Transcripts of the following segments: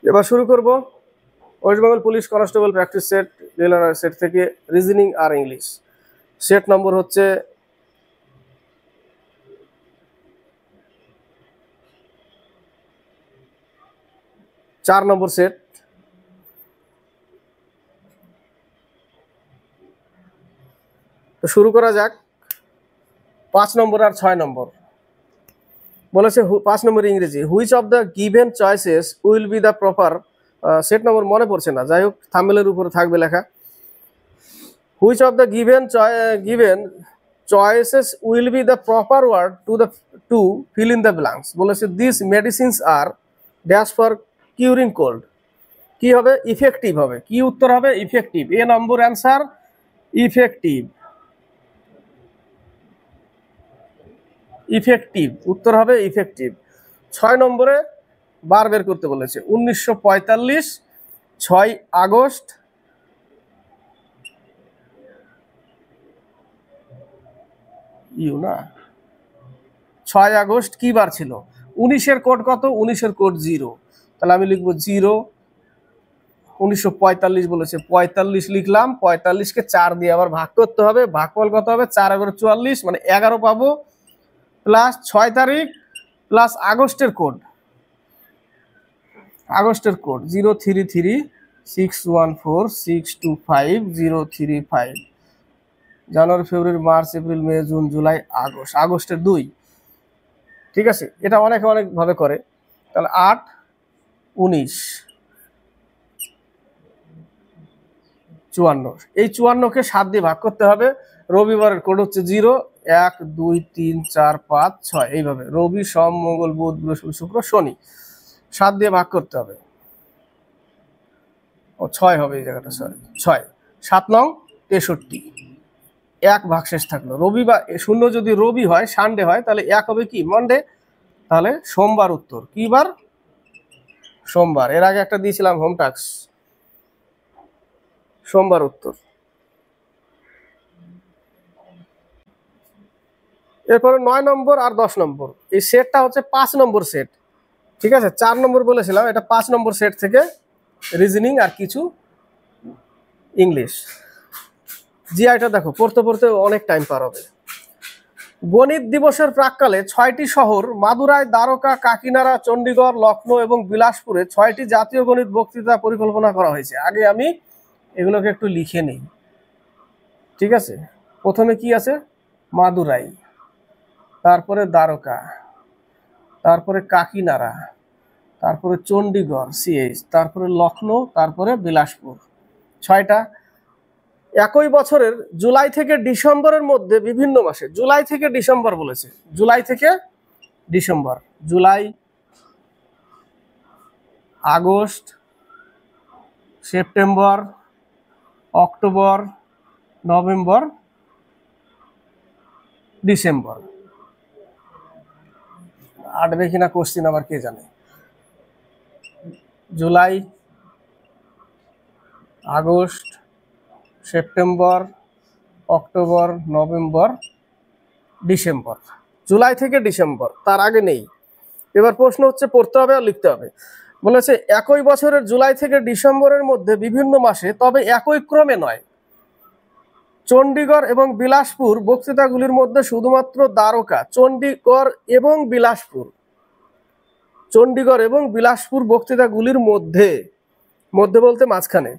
এবার শুরু করব West Bengal police constable practice set railway set থেকে রিজনিং আর ইংলিশ। সেট নম্বর হচ্ছে 4 নম্বর সেট। তো শুরু করা যাক 5 নম্বর আর 6 নম্বর। বলেছে 5 নম্বর ইংরেজি, which of the given choices will be the proper. Set নম্বর মনে পড়ছে না, যাই হোক থাম্বনেলের উপরে থাকবে লেখা। Which of the given choices will be the proper word to fill in the blanks. বলেছে this medicines are dash for curing cold. কি হবে? ইফেক্টিভ হবে। কি উত্তর হবে? ইফেক্টিভ। এ নম্বর অ্যান্সার ইফেক্টিভ। ইফেক্টিভ উত্তর হবে ইফেক্টিভ। 6 নম্বরে বার বের করতে বলেছে 1945, 6 আগস্ট, না 6 আগস্ট কি বার ছিল? 19-এর কোড কত? 19-এর কোড 0, তাহলে আমি লিখবো 0। 1945 বলেছে, 45 লিখলাম। 45-কে 4 দিয়ে আবার ভাগ করতে হবে। ভাগফল কত হবে? 4 × 44 মানে 11 পাবো, প্লাস 6 তারিখ প্লাস আগস্টের কোড। আগস্টের কোড 033614625 জানুয়ারি, ফেব্রুয়ারি, মার্চ, এপ্রিল, মে, জুন, জুলাই, আগস্ট। আগস্টের 2। ঠিক আছে, এটা অনেকে অনেকভাবে করে। তাহলে 8, 19, 54। এই 54-কে 7 দিয়ে ভাগ করতে হবে। রবিবারের কোড হচ্ছে 0, 1, 2, 3, 4, 5, 6 এইভাবে। রবি, সোম, মঙ্গল, বুধ, বৃহস্পতি, শুক্র, শনি 7 দিয়ে ভাগ করতে হবে। ও 6 হবে এই জায়গাটা, সরি 6। 7 নং 63, 1 ভাগশেষ থাকলো। রবিবার 0 যদি রবি হয়, সানডে হয়, তাহলে 1 হবে কি? মন্ডে। তাহলে সোমবার উত্তর। কি বার? সোমবার। এর আগে একটা দিয়েছিলাম হোম টাস্ক, সোমবার উত্তর। এরপরে 9 নম্বর আর 10 নম্বর। এই সেটটা হচ্ছে 5 নম্বর সেট। ঠিক আছে, 4 নম্বর বলেছিলাম, এটা 5 নম্বর সেট থেকে রিজনিং আর কিছু ইংলিশ। জিআইটা দেখো, পড়তে পড়তে অনেক টাইম পার হবে। গণিত দিবসের প্রাক্কালে 6টি শহর মাদুরাই, দ্বারকা, কাকিনাড়া, চণ্ডীগড়, লখনৌ এবং বিলাসপুরে 6টি জাতীয় গণিত বক্তৃতা পরিকল্পনা করা হয়েছে। আগে আমি এগুলোকে একটু লিখে নিই। ঠিক আছে, প্রথমে কি আছে? মাদুরাই, তারপরে দ্বারকা, তারপরে কাকিনাড়া, তারপরে চণ্ডীগড় CH, তারপরে লখনৌ, তারপরে বিলাসপুর। 6টা। একই বছরের জুলাই থেকে ডিসেম্বরের মধ্যে বিভিন্ন মাসে, জুলাই থেকে ডিসেম্বর বলেছে, জুলাই থেকে December, July, August, September, October, November, December. আটবে কিনা কোশ্চিন আবার কে জানে। July, August, September, October, November, December. July থেকে ডিসেম্বর, তার আগে নেই। এবার প্রশ্ন হচ্ছে পড়তে হবে আর লিখতে হবে। বলেছে একই বছরের জুলাই থেকে ডিসেম্বরের মধ্যে বিভিন্ন মাসে, তবে একই ক্রমে নয়, চণ্ডীগড় এবং বিলাসপুর বক্তৃতাগুলির মধ্যে শুধুমাত্র দ্বারকা, চণ্ডীগড় এবং বিলাসপুর, চণ্ডীগড় এবং বিলাসপুর বক্তৃতাগুলির মধ্যে, মধ্যে বলতে মাঝখানে,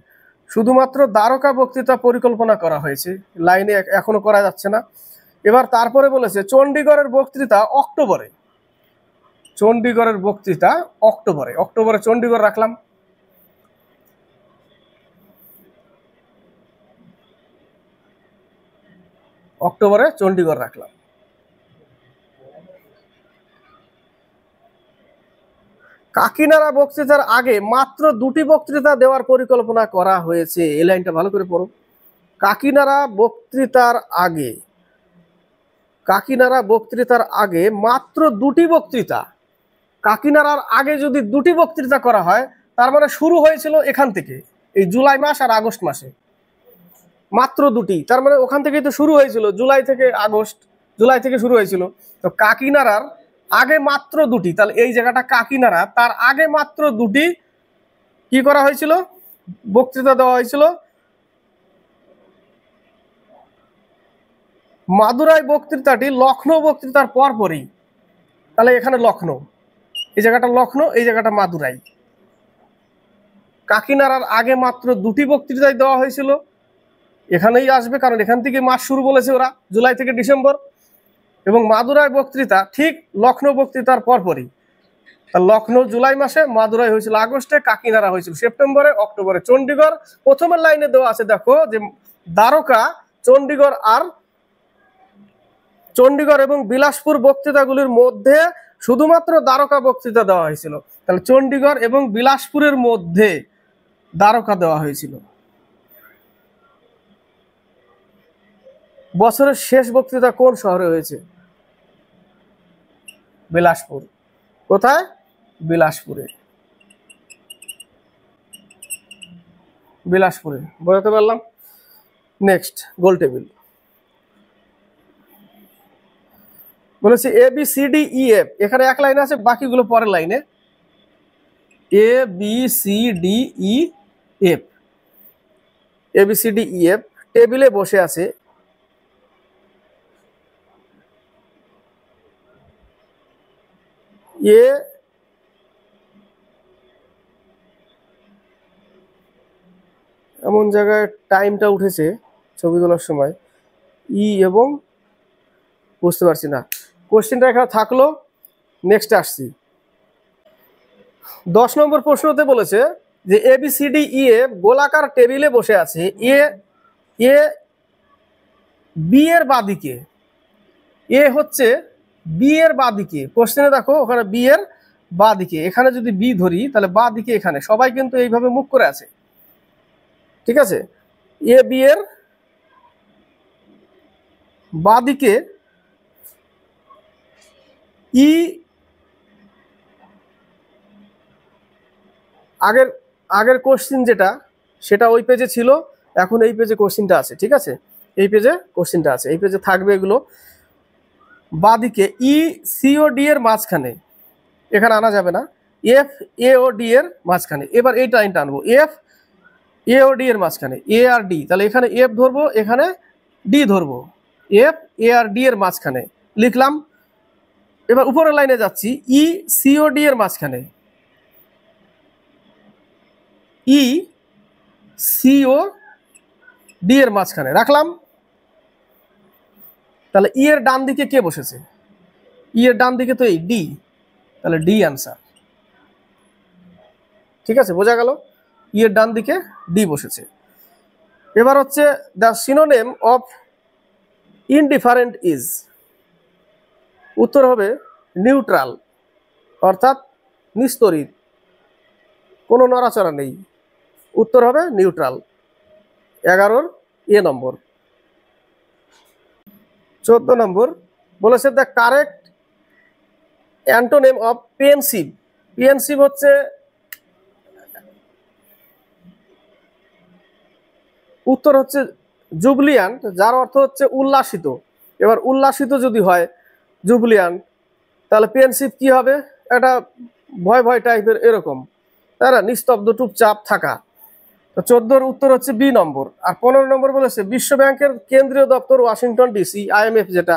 শুধুমাত্র দ্বারকা বক্তৃতা পরিকল্পনা করা হয়েছে। লাইনে এখনো করা যাচ্ছে না। এবার তারপরে বলেছে চণ্ডীগড়ের বক্তৃতা অক্টোবরে, চণ্ডীগড়ের বক্তৃতা অক্টোবরে, অক্টোবরে চণ্ডীগড় রাখলাম। অক্টোবরে চণ্ডীগড় রাখলাম। কাকিনাড়া বক্তৃতার আগে মাত্র 2টি বক্তৃতা দেওয়ার পরিকল্পনা করা হয়েছে। এই লাইনটা ভালো করে পড়ো। কাকিনাড়া বক্তৃতার আগে, কাকিনাড়া বক্তৃতার আগে মাত্র 2টি বক্তৃতা। কাকিনাড়ার আগে যদি 2টি বক্তৃতা করা হয়, তার মানে শুরু হয়েছিল এখান থেকে, এই জুলাই মাস আর আগস্ট মাসে মাত্র 2টি। তার মানে ওখান থেকেই তো শুরু হয়েছিল, জুলাই থেকে আগস্ট, জুলাই থেকে শুরু হয়েছিল। তো কাকিনাড়ার আগে মাত্র 2টি, তাহলে এই জায়গাটা কাকিনাড়া, তার আগে মাত্র 2টি কি করা হয়েছিল? বক্তৃতা দেওয়া হয়েছিল। মাদুরাই বক্তৃতাটি লখনৌ বক্তৃতার পরপরই। তাহলে এখানে লখনৌ, এই জায়গাটা লখনৌ, এই জায়গাটা মাদুরাই। কাকিনাড়ার আগে মাত্র 2টি বক্তৃতায় দেওয়া হয়েছিল, এখানেই আসবে কারণ এখান থেকে মাস শুরু বলেছে ওরা, জুলাই থেকে ডিসেম্বর। এবং মাদুরাই বক্তৃতা ঠিক লখনৌ বক্তৃতার পরপরই। লখনৌ জুলাই মাসে, মাদুরাই হয়েছিল আগস্টে, কাকিনাড়া হয়েছিল সেপ্টেম্বরে, অক্টোবরে। চণ্ডীগড় প্রথমের লাইনে দেওয়া আছে, দেখো যে দ্বারকা, চণ্ডীগড় এবং বিলাসপুর বক্তৃতাগুলির মধ্যে শুধুমাত্র দ্বারকা বক্তৃতা দেওয়া হয়েছিল। তাহলে চণ্ডীগড় এবং বিলাসপুরের মধ্যে দ্বারকা দেওয়া হয়েছিল। বছরের শেষ বক্তৃতা কোন শহরে হয়েছে? বিলাসপুর। কোথায়? বিলাসপুরে। বিলাসপুরে, বোঝাতে পারলাম? নেক্সট, গোল টেবিল বলেছে A B C D E F. এখানে এক লাইন আছে, বাকিগুলো পরের লাইনে। A B C D E F, A B C D E F টেবিলে বসে আছে। এ এমন জায়গায় টাইমটা উঠেছে ছবি তোলার সময়, ই এবং বুঝতে পারছি না। কোশ্চেনটা এখানে থাকলো, নেক্সট আসছি। 10 নম্বর প্রশ্নতে বলেছে যে A B C D E F গোলাকার টেবিলে বসে আছে। এ বি এর বাদিকে, এ হচ্ছে বি এর বাদিকে। কোশ্চেনে দেখো ওখানে বি এর বাদিকে, এখানে যদি বি ধরি তাহলে বাদিকে, এখানে সবাই কিন্তু এইভাবে মুখ করে আছে, ঠিক আছে? এ বি এর বাদিকে, ই আগের কোশ্চিন যেটা, সেটা ওই পেজে ছিল, এখন এই পেজে কোশ্চিনটা আছে, ঠিক আছে? এই পেজে কোশ্চিনটা আছে, এই পেজে থাকবে এগুলো। বাদিকে ই সি ও ডি এর মাঝখানে, এখানে আনা যাবে না, এফ এ ও ডি এর মাঝখানে। এবার এই লাইনটা আনবো, এফ এ ও ডি এর মাঝখানে, এ আর ডি। তাহলে এখানে এফ ধরবো, এখানে ডি ধরবো, এফ এ আর ডি এর মাঝখানে লিখলাম। এবার উপরের লাইনে যাচ্ছি, ই সি ও ডি এর মাঝখানে, ই সি ও ডি এর মাঝখানে রাখলাম। তাহলে ই এর ডান দিকে কে বসেছে? ই এর ডান দিকে তো এই ডি, তাহলে ডি আনসার, ঠিক আছে? বোঝা গেল? ই এর ডান দিকে ডি বসেছে। এবার হচ্ছে the synonym of indifferent is, উত্তর হবে নিউট্রাল, অর্থাৎ নিস্তরিত, কোনো নড়াচড়া নেই। উত্তর হবে নিউট্রাল। 11 এ নম্বর। 14 নম্বর বলেছে দ্য কারেক্ট অ্যান্টোনিম অফ পেনসিভ। পেনসিভ হচ্ছে, উত্তর হচ্ছে জুবলিয়ান্ট, যার অর্থ হচ্ছে উল্লাসিত। এবার উল্লাসিত যদি হয় জুবলিয়ান্ট, তাহলে পেনসিভ কি হবে? এটা ভয় ভয় টাইপের, এরকম, তাই না? নিস্তব্ধ, চুপচাপ থাকা। তো 14-র উত্তর হচ্ছে বি নম্বর। আর 15 নম্বর বলেছে বিশ্ব ব্যাংকের কেন্দ্রীয় দপ্তর ওয়াশিংটন ডিসি, আইএমএফ যেটা।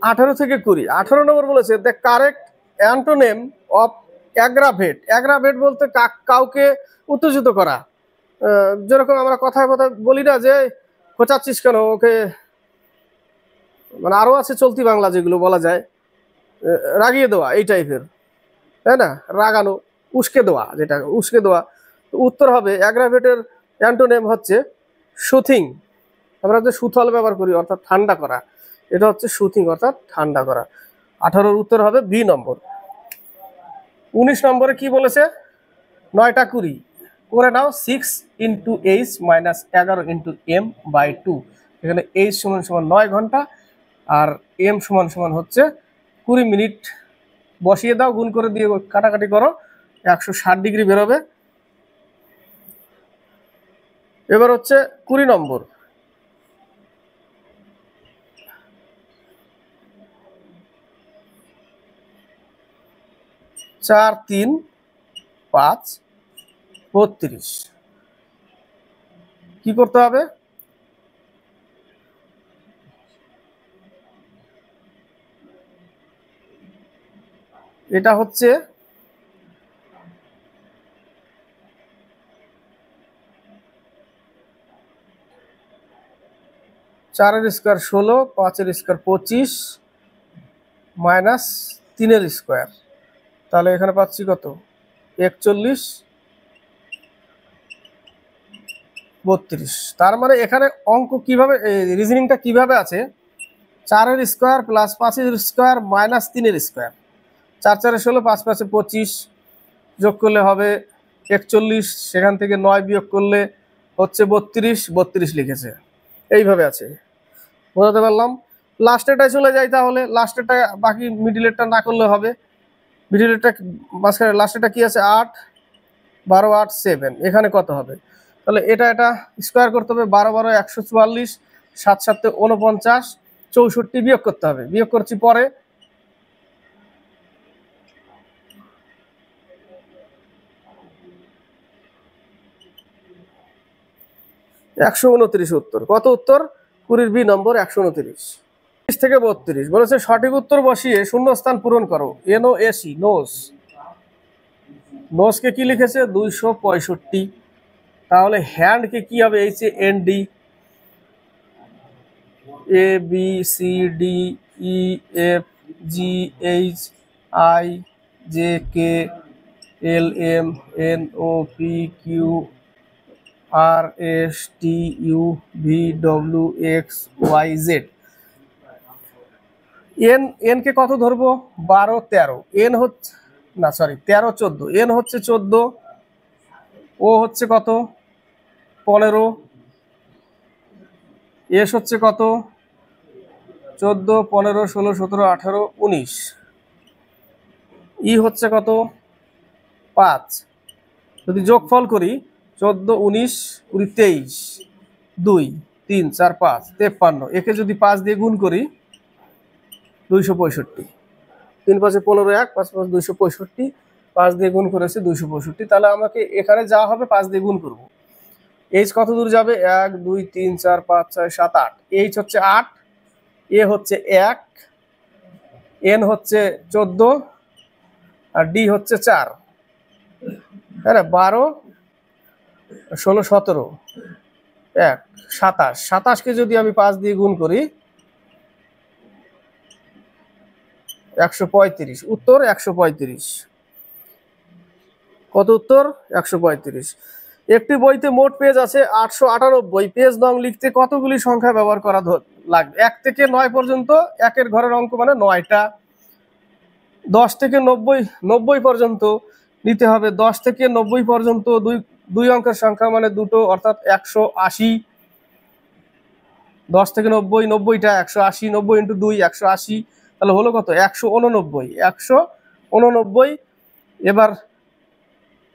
18 থেকে 20। 18 নম্বর বলেছে the correct antonym of aggravate. Aggravate বলতে কাউকে উত্তেজিত করা, যেরকম আমরা কথায় কথা বলি না যে খোঁচাচ্ছিস কেন ওকে, মানে আরো আছে চলতি বাংলা যেগুলো বলা যায়, রাগিয়ে দেওয়া, এই টাইপের, তাই না? রাগানো, উস্কে দেওয়া, যেটা উস্কে দেওয়া। উত্তর হবে অ্যাগ্রাভেটের অ্যান্টোনিম হচ্ছে সুথিং। আমরা যে সুথল ব্যবহার করি, অর্থাৎ ঠান্ডা করা, এটা হচ্ছে সুথিং, অর্থাৎ ঠান্ডা করা। 18-র উত্তর হবে বি নম্বর। 19 নম্বরে কি বলেছে? 9টা 20 করে নাও, 6 × h - 11 × m/2। এখানে h = 9 ঘন্টা আর m = হচ্ছে 20 মিনিট। বসিয়ে দাও, গুণ করে দিয়ে কাটাকাটি করো, 160 ডিগ্রি বেরোবে। এবার হচ্ছে 20 নম্বর। চার, 3, 5, 32। কি করতে হবে? এটা হচ্ছে 4 স্কোয়ার 16, 5 স্কোয়ার 25 মাইনাস 3 স্কোয়ার। তাহলে এখানে পাচ্ছি কত? 41, 32। তার মানে এখানে অঙ্ক কিভাবে, রিজনিংটা কিভাবে আছে? 4 square plus 5 square minus 3 square. 4 4 16, 5 5 25, যোগ করলে হবে 41, সেখান থেকে 9 বিয়োগ করলে হচ্ছে 32, 32 লিখেছে। এইভাবে আছে, বোঝাতে পারলাম? লাস্টেরটায় চলে যাই, তাহলে লাস্টেরটা বাকি মিডিলেরটা না করলে হবে। মিডিলেরটা মাঝখানে লাস্টেরটা কি আছে? 8, 12 8 7। এখানে কত হবে? তাহলে এটা স্কোয়ার করতে হবে। 12 12 144, 7 7 49, 64 বিয়োগ করতে হবে। বিয়োগ করছি পরে। একশো 29 উত্তর। কত উত্তর? 20 বি নম্বর 129 থেকে 32 বলেছে। সঠিক উত্তর বসিয়ে শূন্যস্থান পূরণ করো। NOSE, নোস। নোসকে কি লিখেছে? 265। তাহলে হ্যান্ডকে কি হবে? HAND। ABCDEFGHIJKLMNOPQRSTUVWXYZ। এন কে কত ধরবো? 12 13। এন হচ্ছে না, সরি 13 14। এন হচ্ছে 14, ও হচ্ছে কত? 15, এস হচ্ছে কত? 14 15 16 17 18 19, ই হচ্ছে কত? 5। যদি যোগফল করি 14 19 20 23, 2 3 4 5 53। একে যদি 5 দিয়ে গুণ করি 265। 3 5 15 1 5 5 265, 5 দিয়ে গুণ করেছে 265। তাহলে আমাকে এখানে যা হবে 5 দিয়ে গুণ করব। এইচ কত দূর যাবে? 1 2 3 4 5 6 7 8। এইচ হচ্ছে 8, এ হচ্ছে 1, এন হচ্ছে 14, আর ডি হচ্ছে 4। হ্যাঁ না? 12 16 17 1 27। 27কে যদি আমি 5 দিয়ে গুণ করি 135। উত্তর 135। কত উত্তর? 135। একটি বইতে মোট পেজ আছে 898। পেজ নং লিখতে কতগুলি সংখ্যা ব্যবহার করা লাগবে? 1 থেকে 9 পর্যন্ত একের ঘরের অঙ্ক মানে 9টা। 10 থেকে 90 পর্যন্ত নিতে হবে। 10 থেকে 90 পর্যন্ত দুই অঙ্কের সংখ্যা মানে দুটো, অর্থাৎ 180। 10 থেকে 90, 90টা 180, 90 × 2 180। তাহলে হলো কত? 189। 189। এবার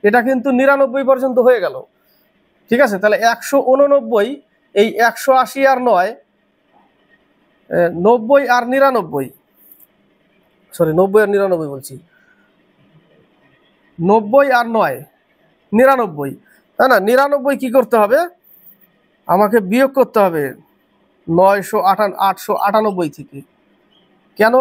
এটা কিন্তু 99 পর্যন্ত হয়ে গেল। ঠিক আছে? তাহলে 189, এই 180 আর 9, 90 আর 99, সরি 90 আর 99 বলছি, 90 আর 9 99, তাই না? 99 কি করতে হবে? আমাকে বিয়োগ করতে হবে 898 থেকে। কেন?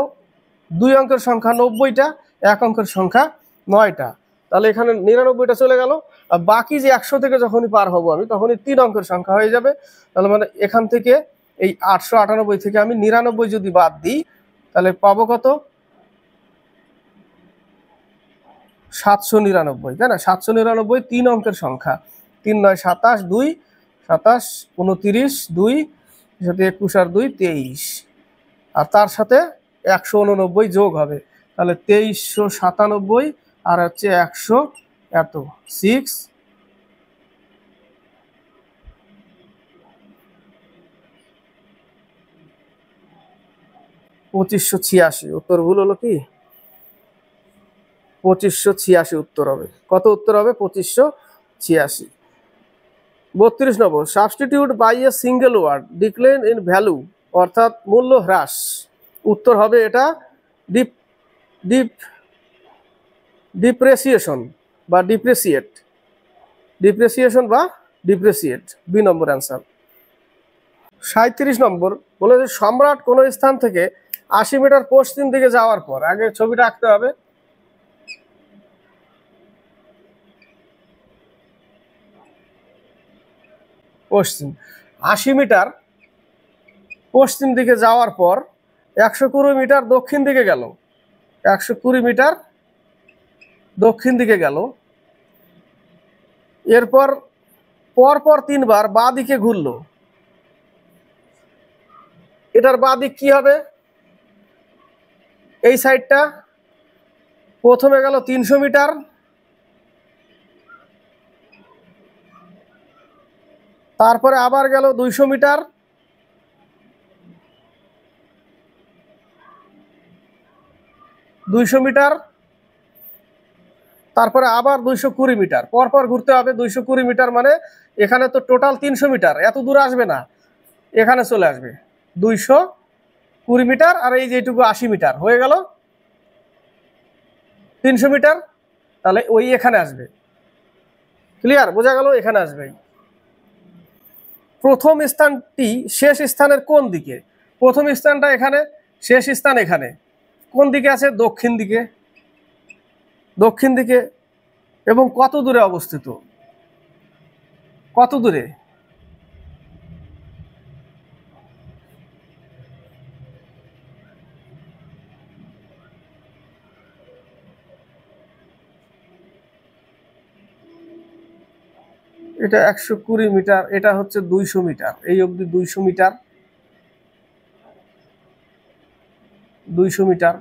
দুই অঙ্কের সংখ্যা 90টা, এক অঙ্কের সংখ্যা 9টা। তাহলে এখানে 99টা চলে গেল। আর বাকি যে 100 থেকে যখনই পার হব আমি, তখনই 3 অঙ্কের সংখ্যা হয়ে যাবে। তাহলে মানে এখান থেকে এই 898 থেকে আমি 99 যদি বাদ দিই, তাহলে পাবো কত? 799, তাই না? 799 3 অঙ্কের সংখ্যা। 3 9 27, 2 27 29, 2 সাথে 21 আর 2 23, আর তার সাথে 189 যোগ হবে। তাহলে 2397 আর হচ্ছে 100 এত 6 2586। উত্তর ভুল হলো কি? 2586 উত্তর হবে। কত উত্তর হবে? 2586। 32 নম্বর, substitute by a single word decline in value, অর্থাৎ মূল্য হ্রাস। উত্তর হবে এটা ডিপ ডিপ ডিপ্রেসিয়েশন বা ডিপ্রেসিয়েট। ডিপ্রেসিয়েশন বা ডিপ্রেসিয়েট, বি নম্বর অ্যান্সার। 37 নম্বর বলে যে সম্রাট কোনো স্থান থেকে 80 মিটার পশ্চিম দিকে যাওয়ার পর, আগে ছবিটা আঁকতে হবে। পশ্চিম 80 মিটার পশ্চিম দিকে যাওয়ার পর 120 মিটার দক্ষিণ দিকে গেল, 120 মিটার দক্ষিণ দিকে গেল। এরপর পরপর 3 বার বাঁ দিকে ঘুরলো। এটার বাঁ দিক কি হবে? এই সাইডটা প্রথমে গেল 300 মিটার, তারপরে আবার গেল 200 মিটার, তারপরে আবার 220 মিটার। পরপর ঘুরতে হবে। 220 মিটার মানে এখানে তো টোটাল 300 মিটার, এত দূর আসবে না, এখানে চলে আসবে 220 মিটার। আর এই যেটুকু 80 মিটার হয়ে গেল 300 মিটার, তাহলে ওই এখানে আসবে। ক্লিয়ার? বোঝা গেল? এখানে আসবে। প্রথম স্থানটি শেষ স্থানের কোন দিকে? প্রথম স্থানটা এখানে, শেষ স্থান এখানে। কোন দিকে আছে? দক্ষিণ দিকে। দক্ষিণ দিকে। এবং কত দূরে অবস্থিত? কত দূরে? এটা 120 মিটার, এটা হচ্ছে 200 মিটার, এই অবধি 200 মিটার, 200 মিটার।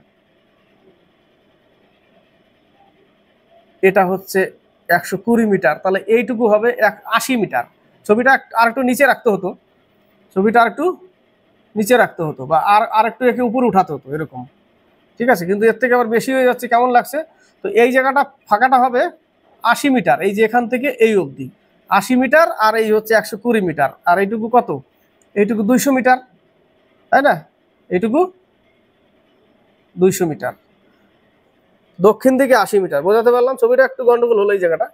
এটা হচ্ছে 120 মিটার, তাহলে এইটুকু হবে 80 মিটার। ছবিটা আর একটু নিচে রাখতে হতো, ছবিটা আর একটু নিচে রাখতে হতো, বা আর একটু একে উপরে উঠাতে হতো, এরকম। ঠিক আছে? কিন্তু এর থেকে আবার বেশি হয়ে যাচ্ছে, কেমন লাগছে? তো এই জায়গাটা ফাঁকাটা হবে 80 মিটার, এই যে এখান থেকে এই অবধি 80 মিটার, আর এই হচ্ছে 120 মিটার, আর এইটুকু কত? এইটুকু 200 মিটার, তাই না? এইটুকু 200 মিটার। দক্ষিণ দিকে 80 মিটার। বোঝাতে পারলাম? ছবিটা একটু গন্ডগোল হলো এই জায়গাটা,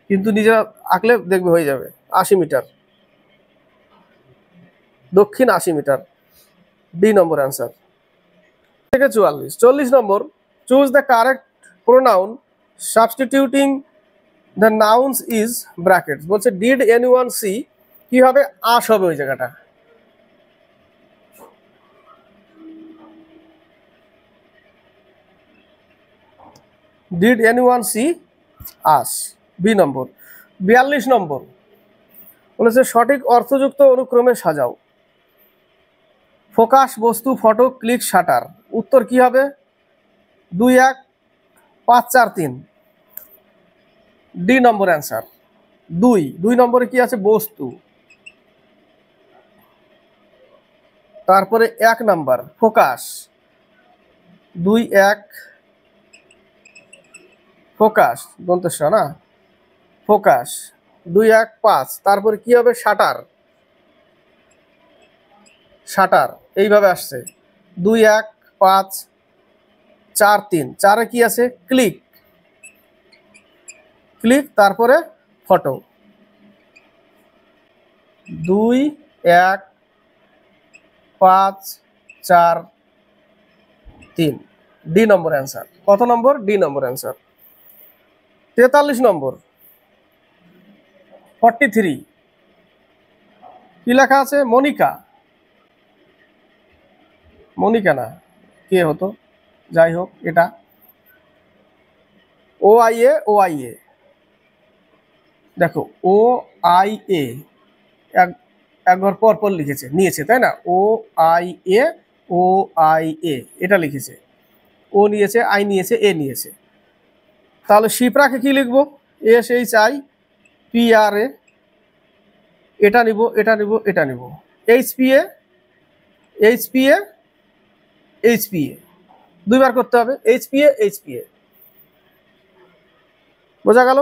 কিন্তু নিজে আঁকলে দেখবে হয়ে যাবে। 80 মিটার, দক্ষিণ 80 মিটার, ডি নম্বর অ্যান্সার। থেকে 44 নম্বর, choose the correct pronoun substituting the nouns is brackets. বলছে ডিড এনিওয়ান সি, কি হবে? আস হবে ওই জায়গাটা। Did anyone see us, B নম্বর। 42 নম্বর বলেছে সঠিক অর্থযুক্ত অনুক্রমে সাজাও। ফোকাস, বস্তু, ফটো, ক্লিক, শাটার। উত্তর কি হবে? 2 1 5 4 3, ডি নম্বর অ্যান্সার। 2 নম্বরে কি আছে? বস্তু। তারপরে 1 নাম্বার ফোকাস, 2 1 ফোকাস, দন্তেশ্ব না, ফোকাস 2 1 5। তারপরে কি হবে? শাটার, শাটার এইভাবে আসছে 2 1 5 4 3। 4-এ কি আছে? ক্লিক, ক্লিক, তারপরে ফটো। 2 1 5 4 3, ডি নম্বর অ্যান্সার। কত নম্বর? ডি নম্বর অ্যান্সার। 43 নম্বর 43, কি লেখা আছে? মনিকা, মনিকা না, কে হতো? যাই হোক, এটা ও I A, O I A, দেখো ও আই এ একবার পর পর লিখেছে, নিয়েছে, তাই না? ও I A, O I A, এটা লিখেছে। ও নিয়েছে, আই নিয়েছে, এ নিয়েছে। তাহলে শিপ্রাকে কি লিখবো? S H I P R এ, এটা নিব, এটা নিব, এটা নিব। H P A, H P A, H P A, দুইবার করতে হবে। H P A, H P A. বোঝা গেল?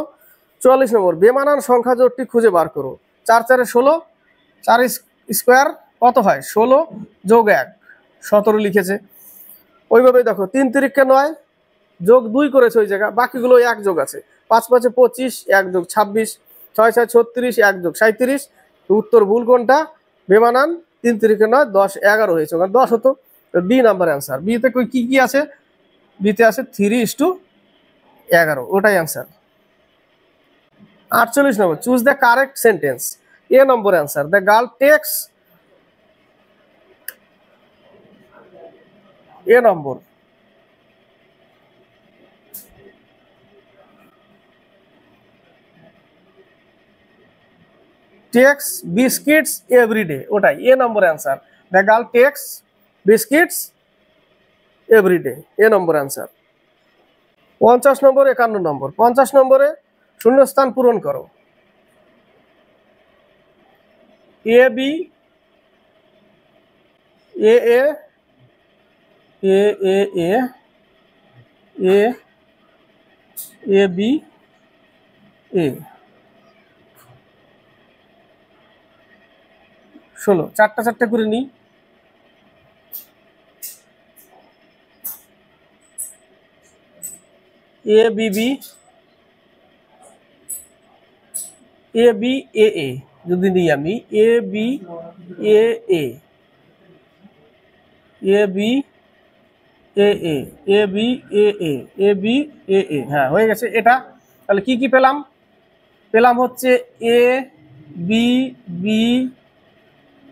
44 নম্বর বেমানান সংখ্যা জোটটি খুঁজে বার করো। 4 4 16, 4 স্কোয়ার কত হয়? 16 যোগ 1, 17 লিখেছে। ওইভাবে দেখো 3 3 9 যোগ 2 করেছে ওই জায়গা, বাকিগুলো 1 যোগ আছে। 5 5 25, 1 যোগ 26, 6 6 36, 1 যোগ 37। উত্তর ভুল কোনটা? বেমানান, 3 3 9 10 11 হয়েছে, ওখানে 10 হতো। B number answer. বিতে কি কি আছে? বিতে আছে 3:11, ওটাই অ্যান্সার। 48 নম্বর, choose the correct sentence. A নম্বর answer, the girl takes. A নম্বর। টেক্স বিস্কিটস এভরিডে, ওটাই এ নম্বর answer. The girl takes biscuits everyday, A নম্বর অ্যান্সার। 50 নম্বর, 51 নম্বর। 50 নম্বরে শূন্যস্থান পূরণ করো। এ B, A A, A A A, A A B, এ 16, চারটা চারটা করে নিই। A B B, A B A এ, যদি নিই আমি এ B A A, A B A A, A B A A, A B A এ, হ্যাঁ হয়ে গেছে এটা। তাহলে কি কি পেলাম? পেলাম হচ্ছে A B B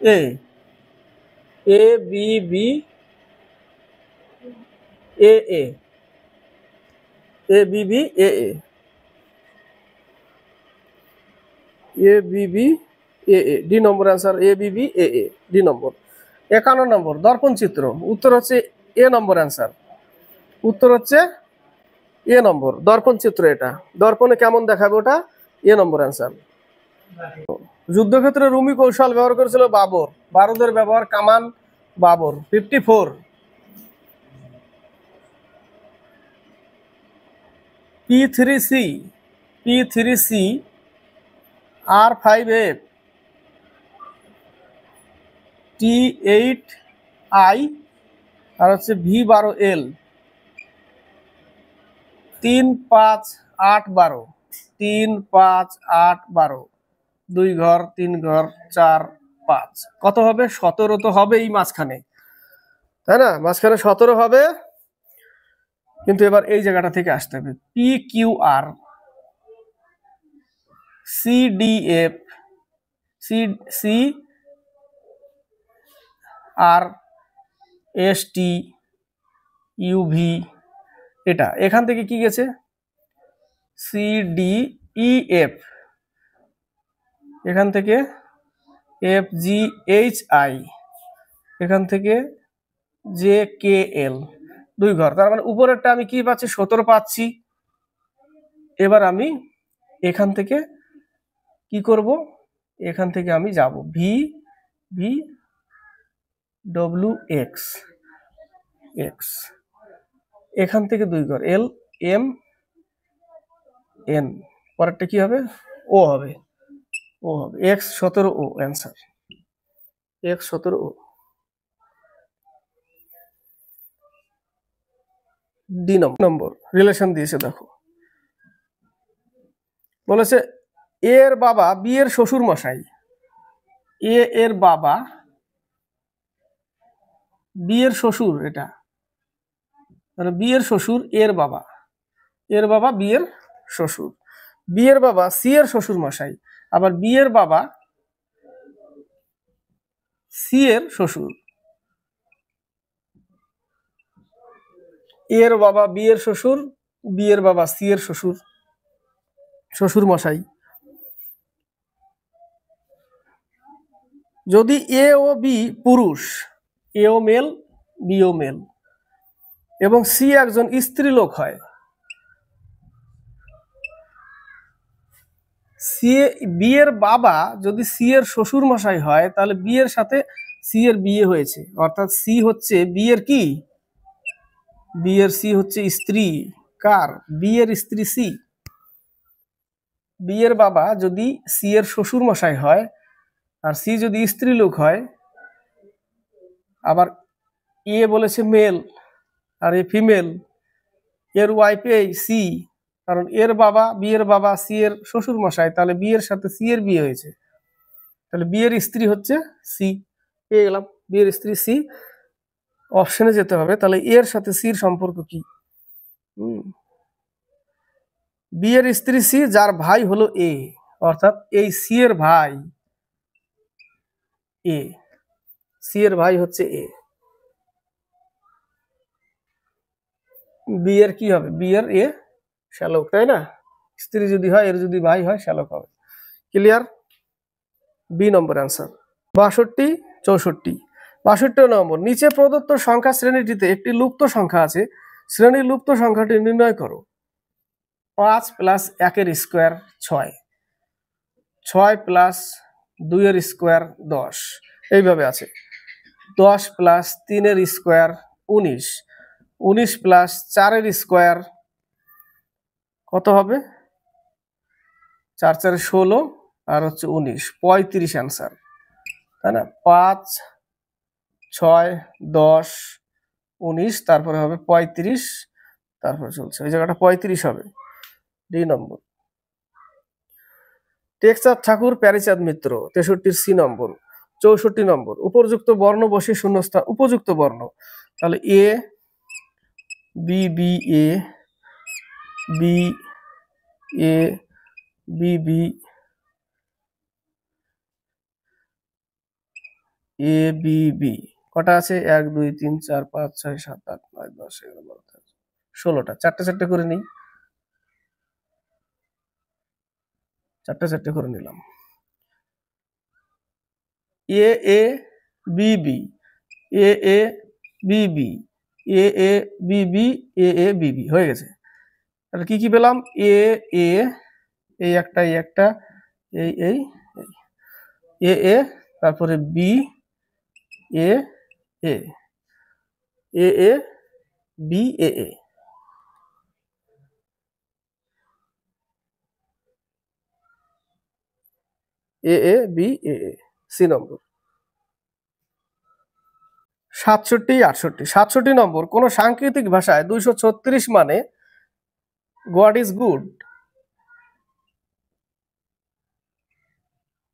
A, A B B A A, A B B A A, A B B A A, D number answer, A B B A A, D নম্বর। 51 নম্বর, দর্পণ চিত্র। উত্তর হচ্ছে এ নম্বর অ্যান্সার। উত্তর হচ্ছে এ নম্বর, দর্পণ চিত্র। এটা দর্পণে কেমন দেখাবে, ওটা এ নম্বর অ্যান্সার। যুদ্ধক্ষেত্রে রুমি কৌশল ব্যবহার করেছিল বাবর। বারুদের ব্যবহার কামান Babur. 54। P3C, P3C, R5F, T8I, আর হচ্ছে V12L, 3 5 8 12, 3 5 8 12, 2 ঘর 3 ঘর 4 5, কত হবে? 17 তো হবে এই মাঝখানে, তাই না? মাঝখানে 17 হবে, কিন্তু এবার এই জায়গাটা থেকে আসতে হবে। PQR, CDF, CRST, UV, এটা এখান থেকে কি গেছে? CDEF, এখান থেকে FGHI, এখান থেকে JKL, 2 ঘর। তার মানে উপরেরটা আমি কি পাচ্ছি? 17 পাচ্ছি। এবার আমি এখান থেকে কি করব? এখান থেকে আমি যাব VWX, এখান থেকে 2 ঘর LMN, পরেরটা কি হবে? ও হবে, ও হবে X17O অ্যান্সার, X17O। ডি নম্বর রিলেশন দিয়েছে, দেখো বলেছে এ এর বাবা বি এর শ্বশুর মশাই। এ এর বাবা বি এর শ্বশুর, এটা মানে বি এর শ্বশুর এর বাবা, এর বাবা বি এর শ্বশুর। বি এর বাবা সি এর শ্বশুর মশাই, আবার বি এর বাবা সি এর শ্বশুর। এর বাবা বি এর শ্বশুর, বি এর বাবা সি এর শ্বশুর, শ্বশুর মশাই। যদি এ ও বি পুরুষ, এ ও মেল বি ও মেল, এবং সি একজন স্ত্রী লোক হয়, সি বি এর বাবা যদি সি এর শ্বশুর মশাই হয়, তাহলে বি এর সাথে সি এর বিয়ে হয়েছে, অর্থাৎ সি হচ্ছে বি এর কি? বি এর সি হচ্ছে স্ত্রী। কার? বি এর স্ত্রী সি। বি এর বাবা যদি সি এর শ্বশুর মশাই হয়, আর সি যদি স্ত্রী লোক হয়, আবার এ বলেছে মেল আর এ ফিমেল, এর ওয়াইফ এই সি, কারণ এর বাবা, বি এর বাবা সি এর শ্বশুর মশাই, তাহলে বি এর সাথে সি এর বিয়ে হয়েছে, তাহলে বি এর স্ত্রী হচ্ছে সি। পেয়ে গেলাম বি এর স্ত্রী সি। অপশনে যেতে হবে, তাহলে এর সাথে সির সম্পর্ক কি? বি এর স্ত্রী সি, যার ভাই হলো এ, অর্থাৎ এই সি এর ভাই এ, সি এর ভাই হচ্ছে এ। বি এর কি হবে? বি এর এ শ্যালক, তাই না? স্ত্রী যদি হয়, এর যদি ভাই হয়, শ্যালক হবে। ক্লিয়ার? B number answer. 62, 64। 62 নম্বর, নিচে প্রদত্ত সংখ্যা শ্রেণীটিতে একটি লুপ্ত সংখ্যা আছে, শ্রেণীর লুপ্ত সংখ্যাটি নির্ণয় করো। 5 প্লাস 1 এর স্কোয়ার 6, 6 প্লাস 2 এর স্কোয়ার 10, এইভাবে আছে। 10 প্লাস 3 এর স্কোয়ার 19, 19 প্লাস 4 এর স্কোয়ার কত হবে? 4 4 16 আর হচ্ছে 19, 35 অ্যান্সার, তাই না? 5 6 10 19, তারপরে হবে 35, তারপরে চলছে, ওই জায়গাটা 35 হবে। ডি নম্বর। টেকচাঁদ ঠাকুর, প্যারিচাঁদ মিত্র, 63 সি নম্বর। 64 নম্বর, উপযুক্ত বর্ণ বসে শূন্যস্থান, উপযুক্ত বর্ণ, তাহলে A B, B A, B A, B B, A B B, কটা আছে? 1 2 3 4 5 6 7 8 9 10 11 12 13 16টা। চারটে চারটে করে নিই, চারটে চারটে করে নিলাম। এ A B B, A A B B, A A B B, A A B B, হয়ে গেছে। তাহলে কি কি পেলাম? এ এ, এই একটা, এই একটা, এই এই এ এ, তারপরে B A A, A A B A A, A A B A A, C নম্বর। 67 68, 67 নম্বর, কোন সাংকেতিক ভাষায় 236 মানে God is good,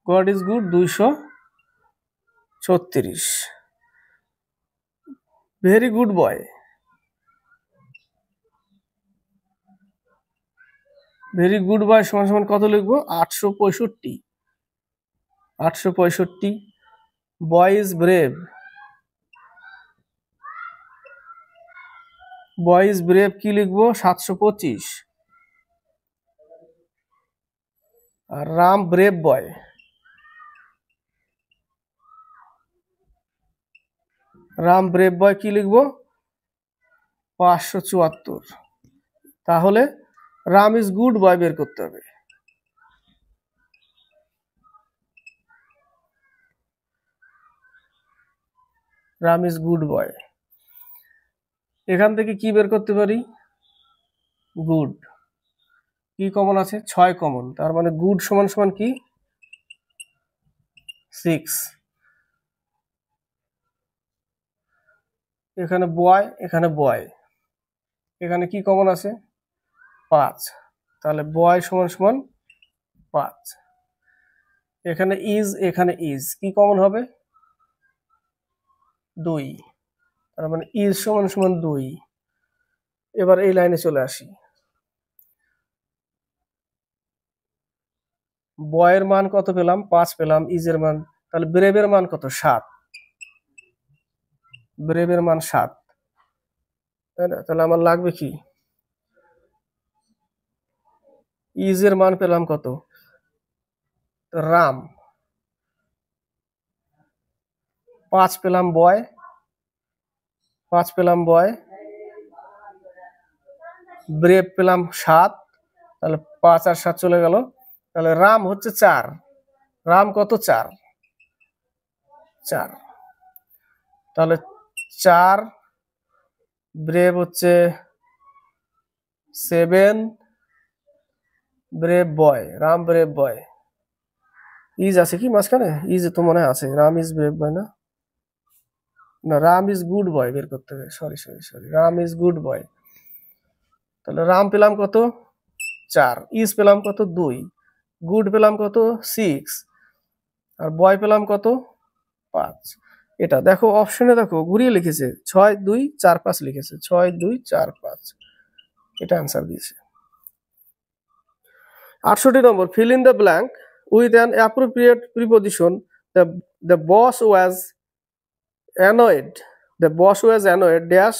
God is good 236। Very good boy, very good boy সমান সমান কত লিখবো? 865, 865। Boy is brave, boy is brave কি লিখবো? 725। আর Ram brave boy, Ram brave boy কি লিখবো? 574। তাহলে রাম ইজ গুড বয় বের করতে হবে। রাম ইজ গুড বয়, এখান থেকে কি বের করতে পারি? গুড, কি কমন আছে? 6 কমন, তার মানে গুড সমান সমান কি? 6। এখানে বয়, এখানে বয়, এখানে কি কমন আছে? 5, তাহলে বয় সমান সমান 5। এখানে ইজ, এখানে ইজ, কি কমন হবে? 2, তার মানে ইজ সমান সমান 2। এবার এই লাইনে চলে আসি, বয়ের মান কত পেলাম? 5 পেলাম। ইজের মান, তাহলে ব্রেভের মান কত? 7, ব্রেভের মান 7, তাই না? তাহলে আমার লাগবে কি? ইজের মান পেলাম কত? রাম। 5 পেলাম বয়, 5 পেলাম বয়, ব্রেভ পেলাম 7, তাহলে 5 আর 7 চলে গেল, তাহলে রাম হচ্ছে 4। রাম কত? 4, 4, তাহলে 4, ব্রেভ হচ্ছে 7, brave boy, Ram brave boy. Is আছে কি মাঝখানে? ইজ তো মনে আছে, রাম ইজ ব্রেভ বয় না, না রাম ইজ গুড বয় বের করতে হবে, sorry sorry sorry, Ram is good boy. তাহলে রাম পেলাম কত? 4, ইজ পেলাম কত 2, গুড পেলাম কত 6, আর বয় পেলাম কত 5। এটা দেখো অপশনে দেখো ঘুরিয়ে লিখেছে 6 2 4 5 লিখেছে, 6 2 4 5, এটা অ্যান্সার দিয়েছে। 68 নম্বর, fill in the blank with an appropriate preposition. The boss was annoyed, the boss was annoyed dash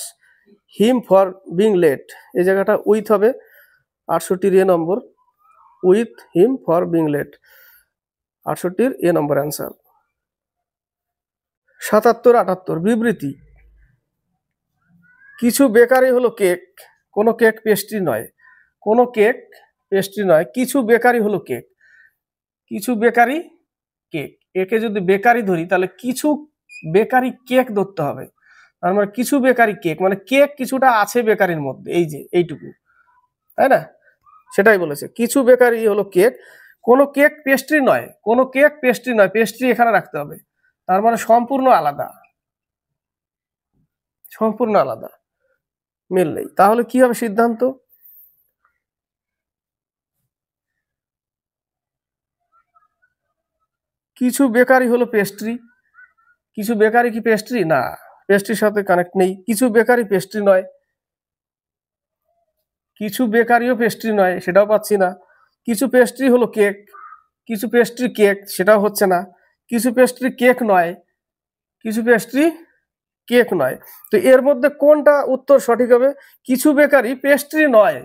him for being late. এই জায়গাটা উইথ হবে 68 এ নম্বর, with him for being late, 68 A নম্বর অ্যান্সার। 77 78 বিবৃতি, কিছু bakery হলো cake, কোনো cake pastry নয়, কোনো কেক পেস্ট্রি নয়, কিছু বেকারি হলো কেক, কিছু বেকারি কেক। একে যদি বেকারি ধরি তাহলে কিছু বেকারি কেক ধরতে হবে, তার মানে কিছু বেকারি কেক মানে কেক কিছুটা আছে বেকারির মধ্যে, এই যে এইটুকু, তাই না? সেটাই বলেছে, কিছু বেকারি হলো কেক, কোনো কেক পেস্ট্রি নয়, কোনো কেক পেস্ট্রি নয়, পেস্ট্রি এখানে রাখতে হবে, তার মানে সম্পূর্ণ আলাদা, সম্পূর্ণ আলাদা, মিল নেই। তাহলে কি হবে সিদ্ধান্ত? কিছু বেকারি হলো পেস্ট্রি, কিছু বেকারি কি পেস্ট্রি? না, পেস্ট্রির সাথে কানেক্ট নেই। কিছু বেকারি পেস্ট্রি নয়, কিছু বেকারিও পেস্ট্রি নয়, সেটাও পাচ্ছি না। কিছু পেস্ট্রি হলো কেক, কিছু পেস্ট্রি কেক, সেটাও হচ্ছে না। কিছু পেস্ট্রি কেক নয়, কিছু পেস্ট্রি কেক নয়। তো এর মধ্যে কোনটা উত্তর সঠিক হবে? কিছু বেকারি পেস্ট্রি নয়,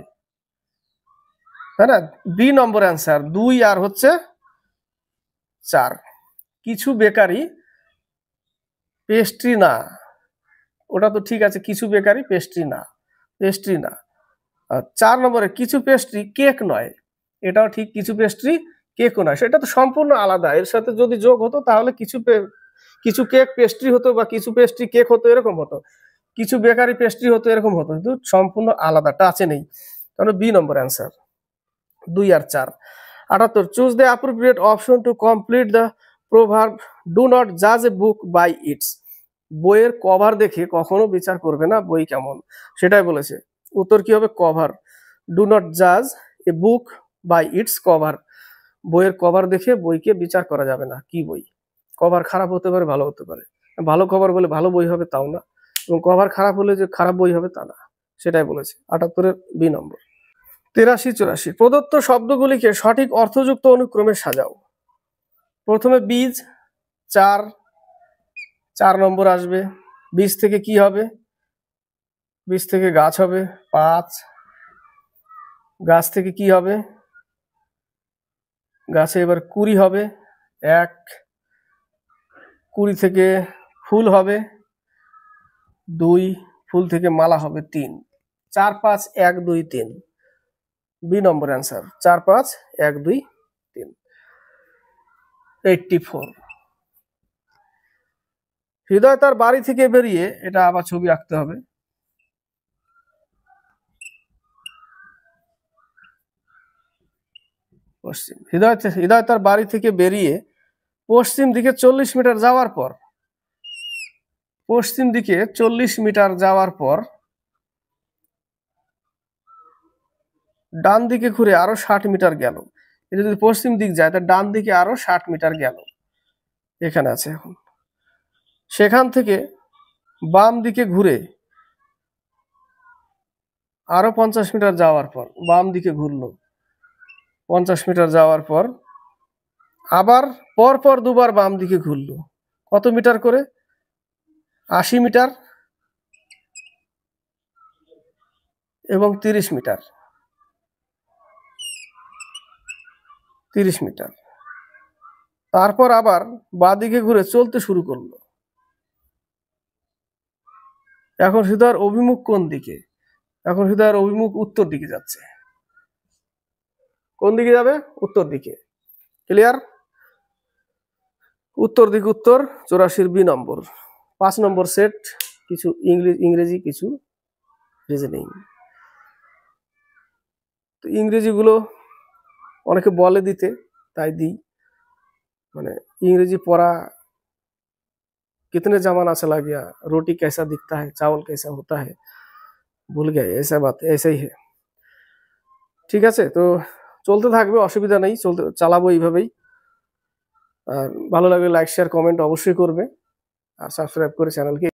তাই না? বি নম্বর অ্যান্সার, 2 আর হচ্ছে 4। কিছু বেকারি পেস্ট্রি না, ওটা তো ঠিক আছে, কিছু বেকারি পেস্ট্রি না, পেস্ট্রি না। আর 4 নম্বরে কিছু পেস্ট্রি কেক নয়, এটাও ঠিক, কিছু পেস্ট্রি কেকও নয়, সেটা তো সম্পূর্ণ আলাদা। এর সাথে যদি যোগ হতো তাহলে কিছু কেক পেস্ট্রি হতো বা কিছু পেস্ট্রি কেক হতো, এরকম হতো, কিছু বেকারি পেস্ট্রি হতো, এরকম হতো, কিন্তু সম্পূর্ণ আলাদা, টাচে নেই। তাহলে বি নম্বর অ্যান্সার, 2 আর 4। 78, choose the appropriate option to complete the proverb do not জাজ এ বুক বাই ইটস। বইয়ের কভার দেখে কখনো বিচার করবে না বই কেমন, সেটাই বলেছে। উত্তর কি হবে? কভার। ডু নট জাজ a book by its cover, বইয়ের কভার দেখে বইকে বিচার করা যাবে না। কি বই? কভার খারাপ হতে পারে, ভালো হতে পারে, ভালো কভার বলে ভালো বই হবে তাও না, এবং কভার খারাপ হলে যে খারাপ বই হবে তা না, সেটাই বলেছে। 78-এর বি নম্বর। 83 84, প্রদত্ত শব্দগুলিকে সঠিক অর্থযুক্ত অনুক্রমে সাজাও। প্রথমে বীজ, 4 4 নম্বর আসবে। বীজ থেকে কি হবে? বীজ থেকে গাছ হবে, 5। গাছ থেকে কি হবে? গাছে এবার কুড়ি হবে, 1। কুড়ি থেকে ফুল হবে, 2। ফুল থেকে মালা হবে, 3। 4 5 1 2 3, বি নম্বর অ্যান্সার, 4 5 1 2 3। 84, হৃদয় তার বাড়ি থেকে বেরিয়ে, এটা আবার ছবি আঁকতে হবে। পশ্চিম, হৃদয় তার বাড়ি থেকে বেরিয়ে পশ্চিম দিকে 40 মিটার যাওয়ার পর, পশ্চিম দিকে 40 মিটার যাওয়ার পর ডান দিকে ঘুরে আরো 60 মিটার গেল। এটা যদি পশ্চিম দিক যায় তাহলে ডান দিকে আরো 60 মিটার গেল, এখানে আছে। এখন সেখান থেকে বাম দিকে ঘুরে আরো 50 মিটার যাওয়ার পর, বাম দিকে ঘুরলো 50 মিটার যাওয়ার পর আবার পরপর দুবার বাম দিকে ঘুরলো, কত মিটার করে? 80 মিটার এবং 30 মিটার, 30 মিটার। তারপর আবার বাঁদিকে ঘুরে চলতে শুরু করলো। এখন হৃদয়ের অভিমুখ কোন দিকে? এখন হৃদয়ের অভিমুখ উত্তর দিকে যাচ্ছে। কোন দিকে যাবে? উত্তর দিকে। ক্লিয়ার? উত্তর দিক, উত্তর 84-র বি নম্বর। 5 নম্বর সেট, কিছু ইংরেজি, কিছু রিজনিং। তো ইংরেজিগুলো অনেকে বলে দিতে, তাই দিই। মানে इंग्रेजी पढ़ा कितने जमाना चला गया, रोटी कैसा दिखता है, चावल कैसा होता है, भूल गए, ऐसा बात, ऐसा ही है। ঠিক আছে, তো চলতে থাকবে, অসুবিধা নেই, চালাবো এইভাবেই। আর ভালো লাগলে লাইক শেয়ার কমেন্ট অবশ্যই করবে, আর সাবস্ক্রাইব করে চ্যানেলকে